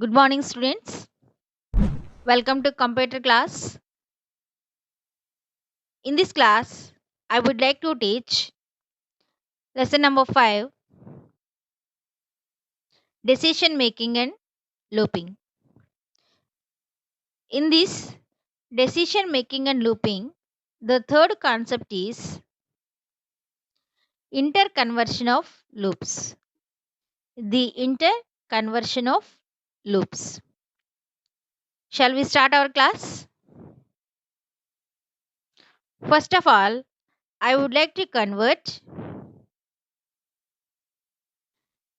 Good morning, students. Welcome to computer class. In this class, I would like to teach lesson number 5, decision making and looping. In this decision making and looping, the third concept is interconversion of loops. The interconversion of loops. Shall we start our class? First of all, I would like to convert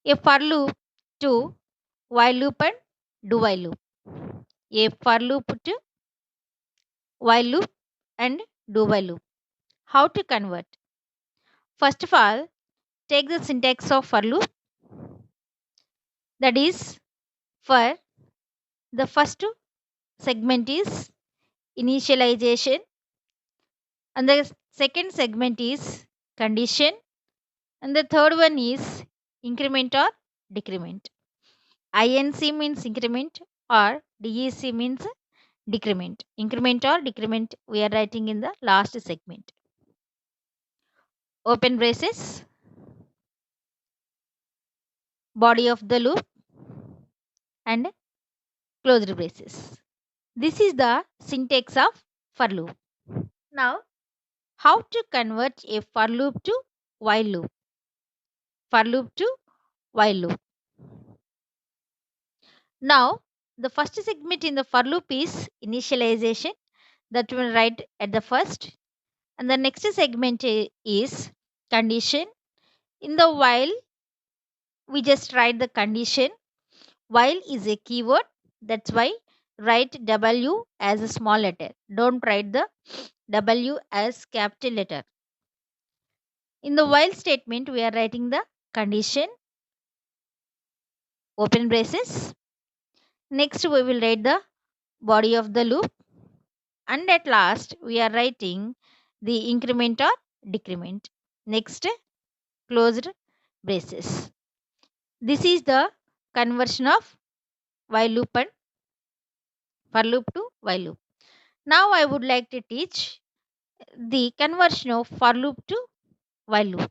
a for loop to while loop and do while loop. A for loop to while loop and do while loop. How to convert? First of all, take the syntax of for loop, that is, for the first segment is initialization and the second segment is condition and the third one is increment or decrement. INC means increment or DEC means decrement. Increment or decrement we are writing in the last segment. Open braces, body of the loop and closed braces. This is the syntax of for loop. Now, how to convert a for loop to while loop? For loop to while loop. Now, the first segment in the for loop is initialization, that will write at the first, and the next segment is condition. In the while, we just write the condition. While is a keyword, that's why write W as a small letter. Don't write the W as capital letter. In the while statement, we are writing the condition, open braces. Next, we will write the body of the loop. And at last, we are writing the increment or decrement. Next, closed braces. This is the conversion of while loop and for loop to while loop. Now, I would like to teach the conversion of for loop to while loop.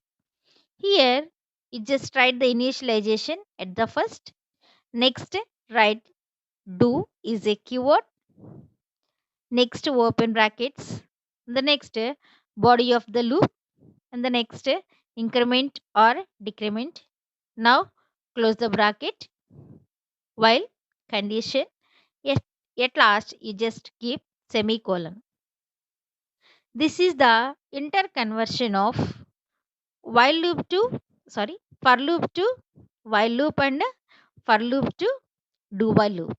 Here, you just write the initialization at the first. Next, write do is a keyword. Next, open brackets. The next, body of the loop. And the next, increment or decrement. Now, close the bracket. While condition, at last, you just keep semicolon. This is the interconversion of while loop to for loop to while loop and for loop to do while loop.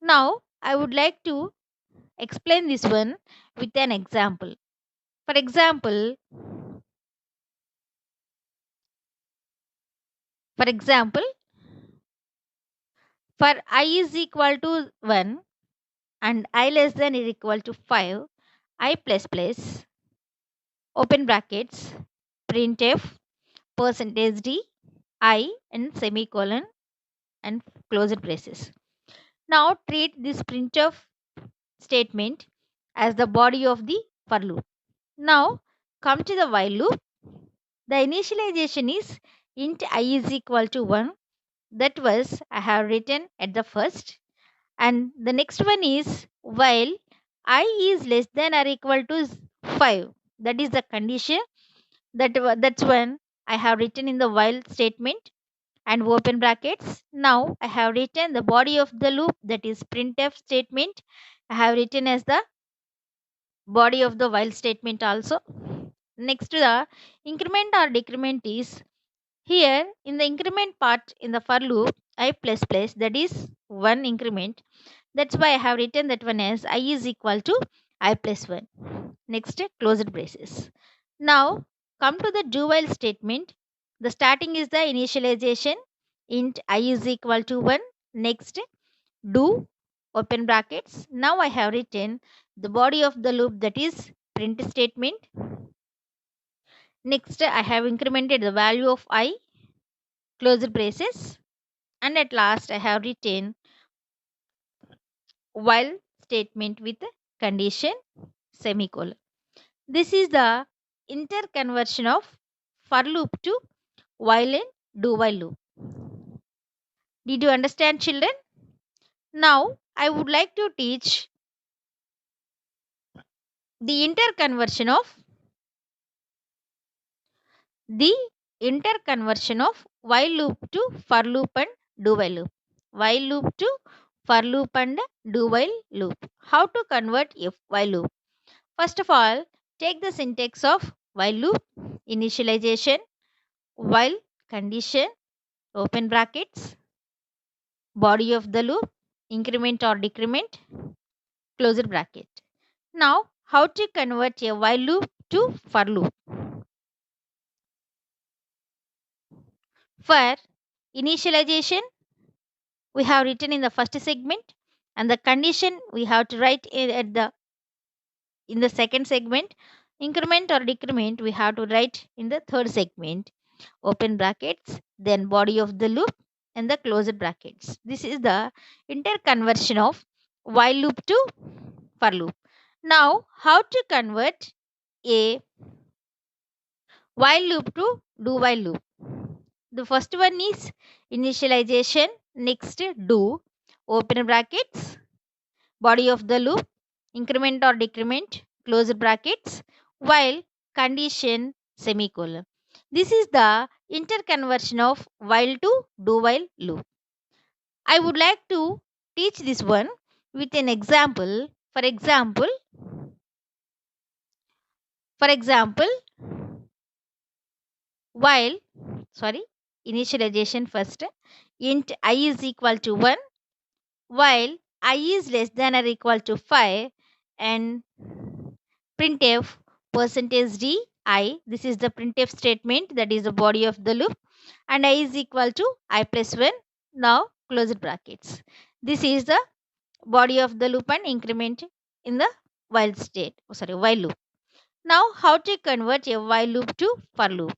Now I would like to explain this one with an example. For example, for example, for I is equal to 1 and I less than or equal to 5, I plus plus open brackets printf percentage d I and semicolon and closed braces. Now treat this printf statement as the body of the for loop. Now come to the while loop. The initialization is int I is equal to 1. That was I have written at the first. And the next one is while I is less than or equal to 5. That is the condition. That's when I have written in the while statement and open brackets. Now I have written the body of the loop, that is printf statement. I have written as the body of the while statement also. Next to the increment or decrement is here in the increment part in the for loop I plus plus, that is one increment. That's why I have written that one as I is equal to I plus 1. Next, closed braces. Now come to the do while statement. The starting is the initialization int I is equal to 1. Next, do open brackets. Now I have written the body of the loop, that is print statement. Next, I have incremented the value of I, closed braces. And at last I have written while statement with condition semicolon. This is the interconversion of for loop to while and do while loop. Did you understand, children? Now I would like to teach the the interconversion of while loop to for loop and do while loop. While loop to for loop and do while loop. How to convert if while loop? First of all, take the syntax of while loop, initialization, while condition, open brackets, body of the loop, increment or decrement, close bracket. Now, how to convert a while loop to for loop? For initialization, we have written in the first segment, and the condition we have to write at the in the second segment. Increment or decrement we have to write in the third segment. Open brackets, then body of the loop and the closed brackets. This is the interconversion of while loop to for loop. Now, how to convert a while loop to do while loop? The first one is initialization, next do, open brackets, body of the loop, increment or decrement, close brackets, while condition semicolon. This is the interconversion of while to do while loop. I would like to teach this one with an example. For example, while, initialization first, int I is equal to 1, while I is less than or equal to 5, and printf percentage d I, this is the printf statement, that is the body of the loop, and I is equal to I plus 1. Now close brackets. This is the body of the loop and increment in the while loop. Now how to convert a while loop to for loop?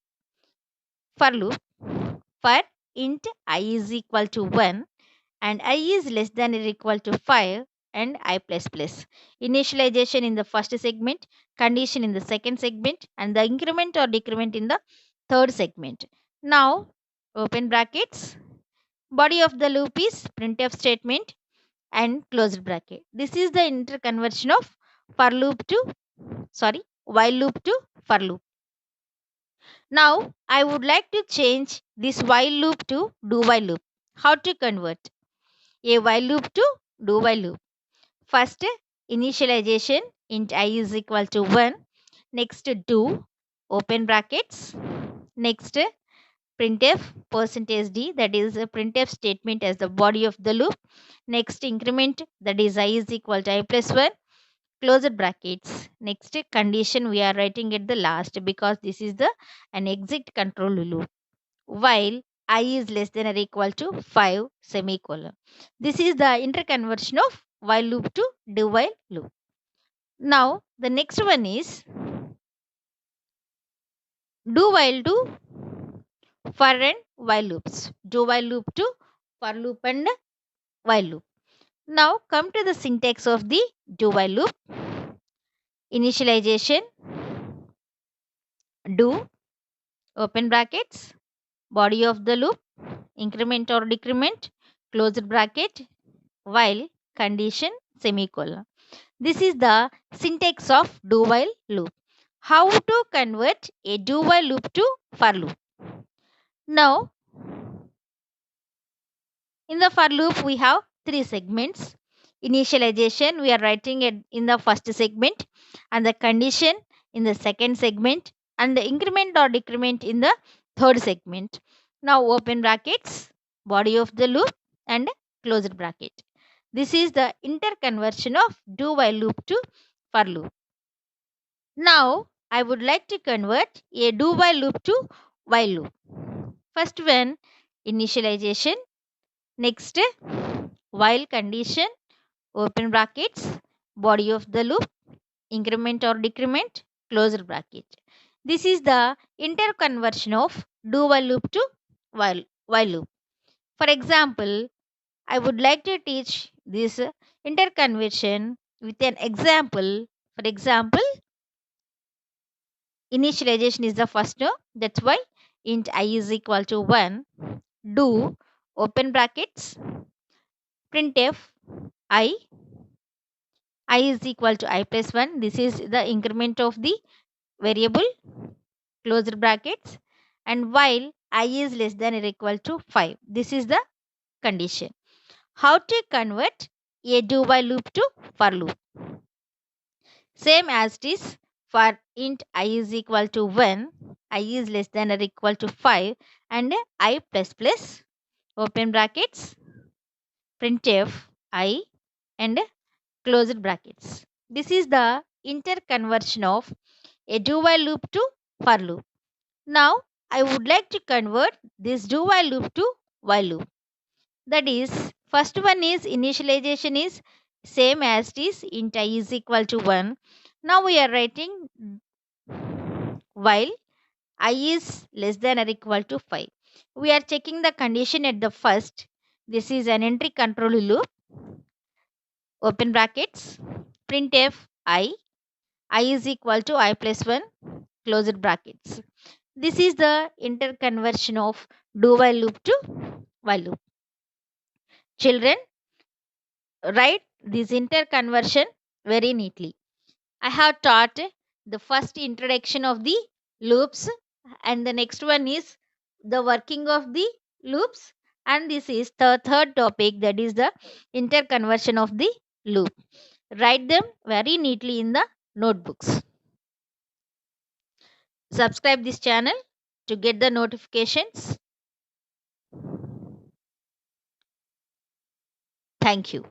For loop, for int I is equal to 1 and I is less than or equal to 5 and I plus plus. Initialization in the first segment, condition in the second segment, and the increment or decrement in the third segment. Now open brackets, body of the loop is printf statement and closed bracket. This is the interconversion of for loop to while loop to for loop. Now I would like to change this while loop to do while loop. How to convert a while loop to do while loop? First, initialization int I is equal to 1. Next, do, open brackets. Next, printf percentage d, that is a printf statement as the body of the loop. Next, increment, that is I is equal to I plus 1. Close brackets. Next, condition we are writing at the last because this is the an exit control loop. While I is less than or equal to 5 semicolon. This is the interconversion of while loop to do while loop. Now the next one is do while to for and while loops. Do while loop to for loop and while loop. Now come to the syntax of the do while loop. Initialization, do, open brackets, body of the loop, increment or decrement, close bracket, while condition semicolon. This is the syntax of do while loop. How to convert a do while loop to for loop? Now, in the for loop, we have three segments. Initialization, we are writing it in the first segment, and the condition in the second segment, and the increment or decrement in the third segment. Now, open brackets, body of the loop, and closed bracket. This is the interconversion of do while loop to for loop. Now, I would like to convert a do while loop to while loop. First one, initialization. Next, while condition, open brackets, body of the loop, increment or decrement, closed bracket. This is the interconversion of do while loop to while loop. For example, I would like to teach this interconversion with an example. For example, initialization is the first term. That's why int I is equal to 1. Do open brackets printf I is equal to I plus 1. This is the increment of the variable closed brackets, and while I is less than or equal to 5. This is the condition. How to convert a do while loop to for loop? Same as it is for int I is equal to 1, I is less than or equal to 5, and I plus plus open brackets printf I and closed brackets. This is the interconversion of a do while loop to for loop. Now I would like to convert this do while loop to while loop. That is, first one is initialization is same as it is int I is equal to 1. Now we are writing while I is less than or equal to 5. We are checking the condition at the first. This is an entry control loop. Open brackets printf I is equal to I plus 1 closed brackets. This is the interconversion of do while loop to while loop. Children, write this interconversion very neatly. I have taught the first introduction of the loops, and the next one is the working of the loops, and this is the third topic, that is the interconversion of the loop. Write them very neatly in the notebooks. Subscribe this channel to get the notifications. Thank you.